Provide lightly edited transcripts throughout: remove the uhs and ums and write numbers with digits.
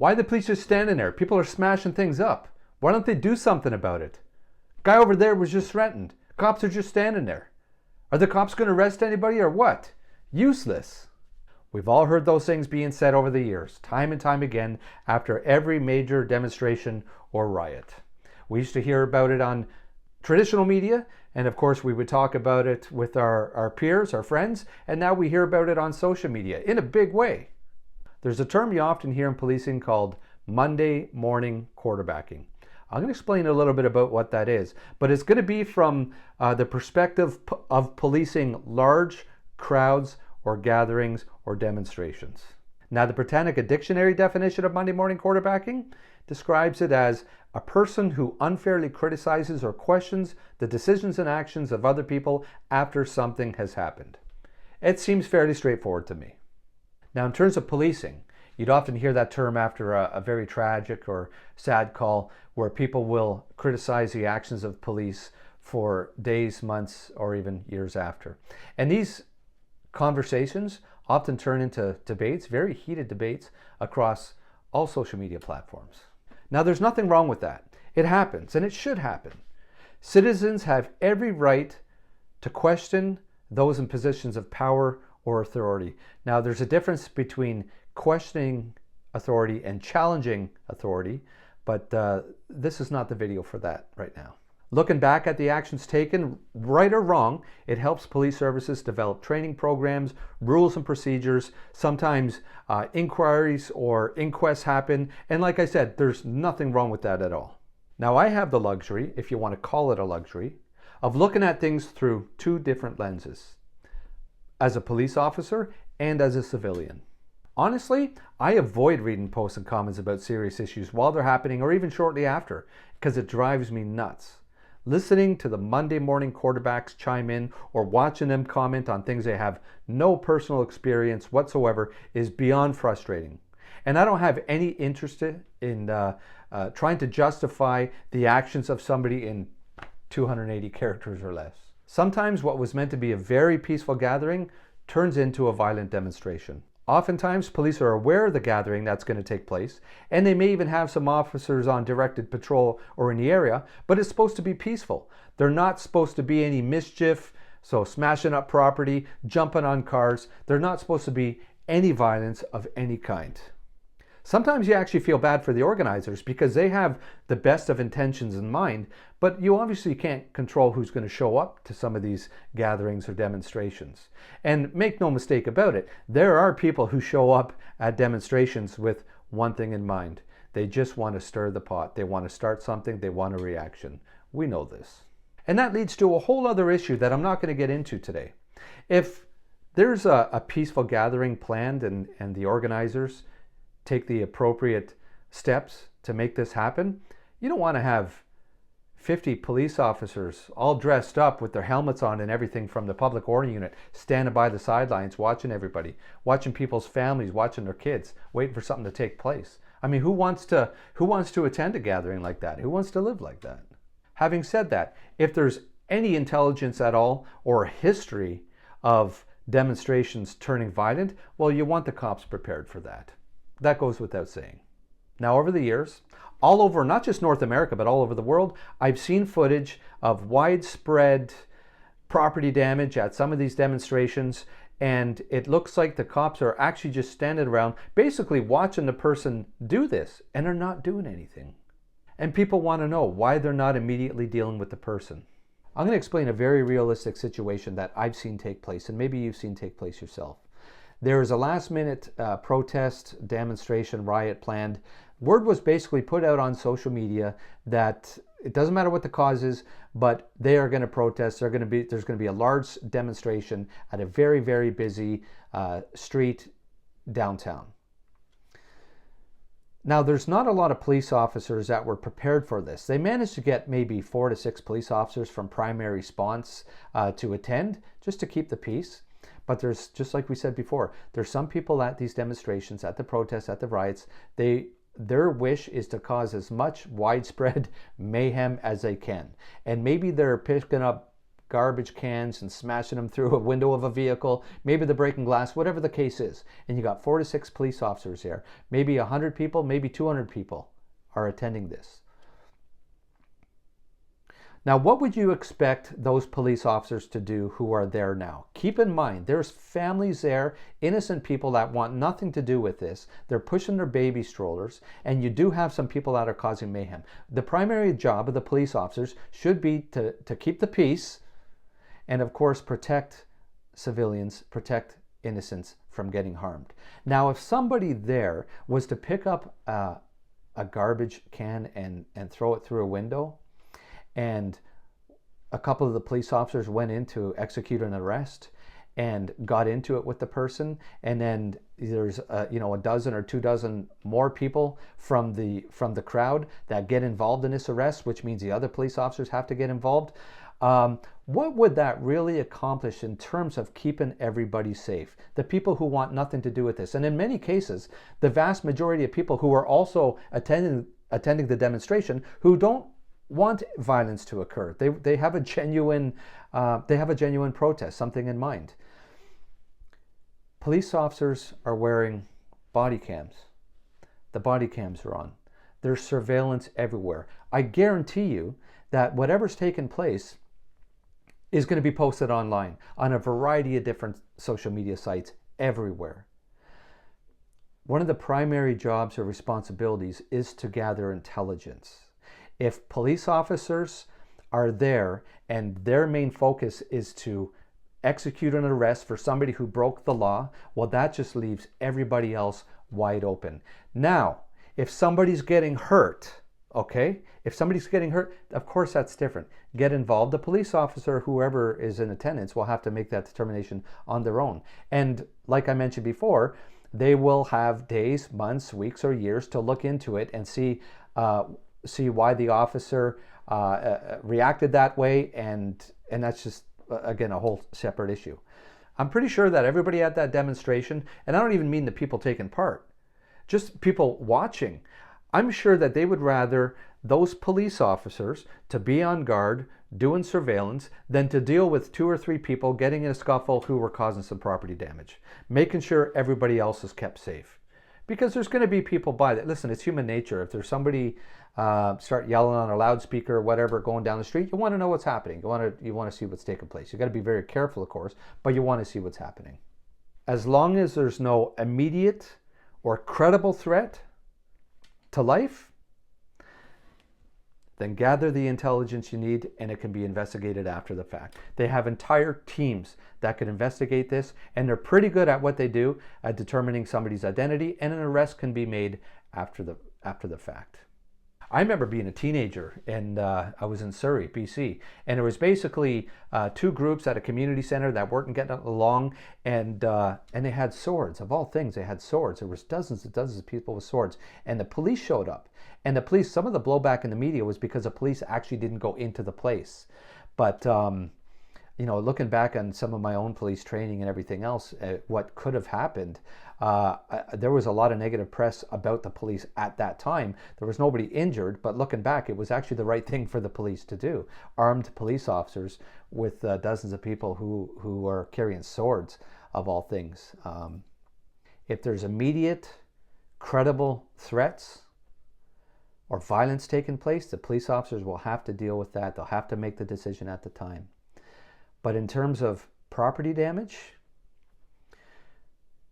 Why are the police just standing there? People are smashing things up. Why don't they do something about it? Guy over there was just threatened. Cops are just standing there. Are the cops going to arrest anybody or what? Useless. We've all heard those things being said over the years, time and time again, after every major demonstration or riot. We used to hear about it on traditional media, and of course we would talk about it with our peers, our friends, and now we hear about it on social media in a big way. There's a term you often hear in policing called Monday morning quarterbacking. I'm going to explain a little bit about what that is, but it's going to be from the perspective of policing large crowds or gatherings or demonstrations. Now, the Britannica Dictionary definition of Monday morning quarterbacking describes it as a person who unfairly criticizes or questions the decisions and actions of other people after something has happened. It seems fairly straightforward to me. Now, in terms of policing, you'd often hear that term after a very tragic or sad call where people will criticize the actions of police for days, months, or even years after. And these conversations often turn into debates, very heated debates, across all social media platforms. Now, there's nothing wrong with that. It happens, and it should happen. Citizens have every right to question those in positions of power or authority. Now, there's a difference between questioning authority and challenging authority, but this is not the video for that right now. Looking back at the actions taken, right or wrong, it helps police services develop training programs, rules and procedures. Sometimes inquiries or inquests happen. And like I said, there's nothing wrong with that at all. Now, I have the luxury, if you want to call it a luxury, of looking at things through two different lenses, as a police officer and as a civilian. Honestly, I avoid reading posts and comments about serious issues while they're happening or even shortly after, because it drives me nuts. Listening to the Monday morning quarterbacks chime in or watching them comment on things they have no personal experience whatsoever is beyond frustrating. And I don't have any interest in trying to justify the actions of somebody in 280 characters or less. Sometimes what was meant to be a very peaceful gathering turns into a violent demonstration. Oftentimes, police are aware of the gathering that's going to take place, and they may even have some officers on directed patrol or in the area, but it's supposed to be peaceful. They're not supposed to be any mischief, so smashing up property, jumping on cars. They're not supposed to be any violence of any kind. Sometimes you actually feel bad for the organizers because they have the best of intentions in mind, but you obviously can't control who's going to show up to some of these gatherings or demonstrations. And make no mistake about it, there are people who show up at demonstrations with one thing in mind. They just want to stir the pot. They want to start something. They want a reaction. We know this. And that leads to a whole other issue that I'm not going to get into today. If there's a peaceful gathering planned and the organizers take the appropriate steps to make this happen, you don't want to have 50 police officers all dressed up with their helmets on and everything from the public order unit standing by the sidelines watching everybody, watching people's families, watching their kids, waiting for something to take place. I mean, who wants to attend a gathering like that? Who wants to live like that? Having said that, if there's any intelligence at all or a history of demonstrations turning violent, well, you want the cops prepared for that. That goes without saying. Now, over the years, all over, not just North America, but all over the world, I've seen footage of widespread property damage at some of these demonstrations, and it looks like the cops are actually just standing around, basically watching the person do this, and they're not doing anything. And people want to know why they're not immediately dealing with the person. I'm going to explain a very realistic situation that I've seen take place, and maybe you've seen take place yourself. There was a last-minute protest, demonstration, riot planned. Word was basically put out on social media that it doesn't matter what the cause is, but they are going to protest. There's going to be a large demonstration at a very, very busy street downtown. Now, there's not a lot of police officers that were prepared for this. They managed to get maybe 4 to 6 police officers from primary response to attend, just to keep the peace. But there's, just like we said before, there's some people at these demonstrations, at the protests, at the riots, their wish is to cause as much widespread mayhem as they can. And maybe they're picking up garbage cans and smashing them through a window of a vehicle. Maybe they're breaking glass, whatever the case is. And you got 4 to 6 police officers there. Maybe 100 people, maybe 200 people are attending this. Now, what would you expect those police officers to do who are there now? Keep in mind, there's families there, innocent people that want nothing to do with this. They're pushing their baby strollers, and you do have some people that are causing mayhem. The primary job of the police officers should be to keep the peace and, of course, protect civilians, protect innocents from getting harmed. Now, if somebody there was to pick up a garbage can and throw it through a window, and a couple of the police officers went in to execute an arrest and got into it with the person, and then there's a dozen or 2 dozen more people from the crowd that get involved in this arrest, which means the other police officers have to get involved. What would that really accomplish in terms of keeping everybody safe? The people who want nothing to do with this. And in many cases, the vast majority of people who are also attending the demonstration who don't want violence to occur. They have a genuine protest, something in mind. Police officers are wearing body cams. The body cams are on. There's surveillance everywhere. I guarantee you that whatever's taken place is going to be posted online on a variety of different social media sites everywhere. One of the primary jobs or responsibilities is to gather intelligence. If police officers are there and their main focus is to execute an arrest for somebody who broke the law, well, that just leaves everybody else wide open. Now, if somebody's getting hurt, okay? If somebody's getting hurt, of course that's different. Get involved. The police officer, whoever is in attendance, will have to make that determination on their own. And like I mentioned before, they will have days, months, weeks, or years to look into it and see why the officer reacted that way, and that's just, again, a whole separate issue. I'm pretty sure that everybody at that demonstration, and I don't even mean the people taking part, just people watching, I'm sure that they would rather those police officers to be on guard, doing surveillance, than to deal with 2 or 3 people getting in a scuffle who were causing some property damage, making sure everybody else is kept safe. Because there's going to be people by that. Listen, it's human nature. If there's somebody start yelling on a loudspeaker or whatever going down the street, you want to know what's happening. You want to see what's taking place. You got to be very careful, of course, but you want to see what's happening. As long as there's no immediate or credible threat to life, then gather the intelligence you need, and it can be investigated after the fact. They have entire teams that can investigate this, and they're pretty good at what they do at determining somebody's identity, and an arrest can be made after the fact. I remember being a teenager, and I was in Surrey, BC, and there was basically 2 groups at a community center that weren't getting along, and they had swords. Of all things, they had swords. There was dozens and dozens of people with swords, and the police showed up. And the police, some of the blowback in the media was because the police actually didn't go into the place. But looking back on some of my own police training and everything else, what could have happened, there was a lot of negative press about the police at that time. There was nobody injured, but looking back, it was actually the right thing for the police to do. Armed police officers with dozens of people who are carrying swords, of all things. If there's immediate, credible threats or violence taking place, the police officers will have to deal with that. They'll have to make the decision at the time. But in terms of property damage,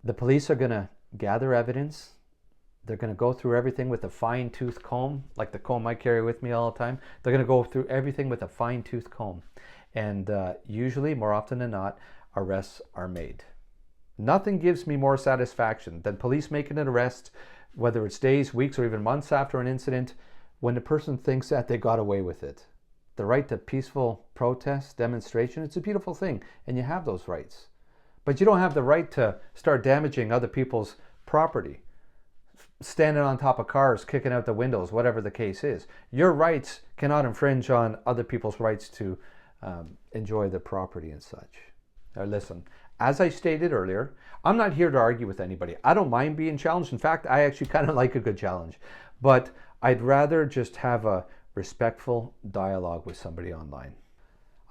the police are going to gather evidence. They're going to go through everything with a fine-tooth comb, like the comb I carry with me all the time. They're going to go through everything with a fine-tooth comb. And usually, more often than not, arrests are made. Nothing gives me more satisfaction than police making an arrest, whether it's days, weeks, or even months after an incident, when the person thinks that they got away with it. The right to peaceful protest, demonstration, it's a beautiful thing, and you have those rights. But you don't have the right to start damaging other people's property, standing on top of cars, kicking out the windows, whatever the case is. Your rights cannot infringe on other people's rights to enjoy their property and such. Now listen, as I stated earlier, I'm not here to argue with anybody. I don't mind being challenged. In fact, I actually kind of like a good challenge. But I'd rather just have a respectful dialogue with somebody online.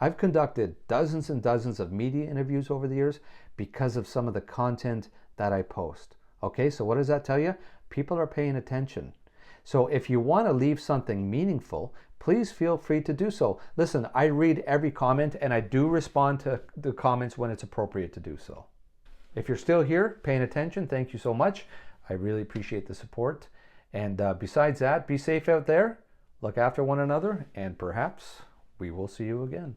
I've conducted dozens and dozens of media interviews over the years because of some of the content that I post. Okay, so what does that tell you? People are paying attention. So if you want to leave something meaningful, please feel free to do so. Listen, I read every comment and I do respond to the comments when it's appropriate to do so. If you're still here paying attention, thank you so much. I really appreciate the support. And besides that, be safe out there, look after one another, and perhaps we will see you again.